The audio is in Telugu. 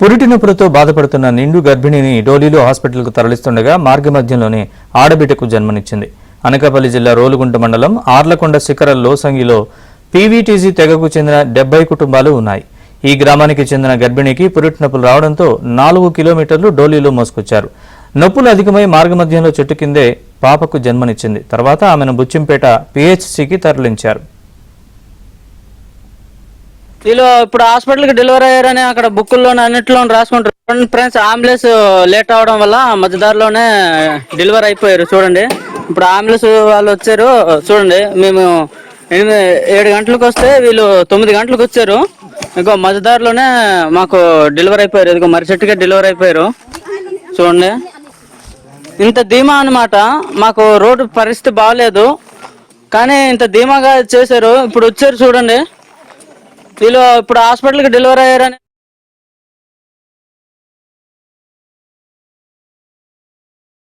పురిటి నొప్పులతో బాధపడుతున్న నిండు గర్భిణిని డోలీలో హాస్పిటల్కు తరలిస్తుండగా మార్గమధ్యంలోనే ఆడబిడ్డకు జన్మనిచ్చింది. అనకాపల్లి జిల్లా రోలుగుంట మండలం ఆర్లకొండ శిఖర లోసంగిలో పీవీటీజీ తెగకు చెందిన 70 కుటుంబాలు ఉన్నాయి. ఈ గ్రామానికి చెందిన గర్భిణికి పురిటి నొప్పులు రావడంతో 4 కిలోమీటర్లు డోలీలో మోసుకొచ్చారు. నొప్పులు అధికమై మార్గమధ్యంలో చెట్టు కిందే పాపకు జన్మనిచ్చింది. తర్వాత ఆమెను బుచ్చింపేట పీహెచ్సీకి తరలించారు. వీళ్ళు ఇప్పుడు హాస్పిటల్కి డెలివరీ అయ్యారని అక్కడ బుక్కుల్లో అన్నింటిలో రాసుకుంటారు ఫ్రెండ్స్. అంబులెన్స్ లేట్ అవడం వల్ల మధ్యదారిలోనే డెలివరీ అయిపోయారు. చూడండి, ఇప్పుడు అంబులెన్స్ వాళ్ళు వచ్చారు. చూడండి, మేము 7 గంటలకు వస్తే వీళ్ళు 9 గంటలకు వచ్చారు. ఇంకో మధ్యదారిలోనే మాకు డెలివరీ అయిపోయారు. ఇదిగో మరి చెట్టుకే డెలివరీ అయిపోయారు. చూడండి, ఇంత ధీమా అనమాట. మాకు రోడ్డు పరిస్థితి బాగాలేదు కానీ ఇంత ధీమాగా చేశారు. ఇప్పుడు వచ్చారు చూడండి, వీళ్ళు ఇప్పుడు హాస్పిటల్కి డెలివరీ అయ్యారని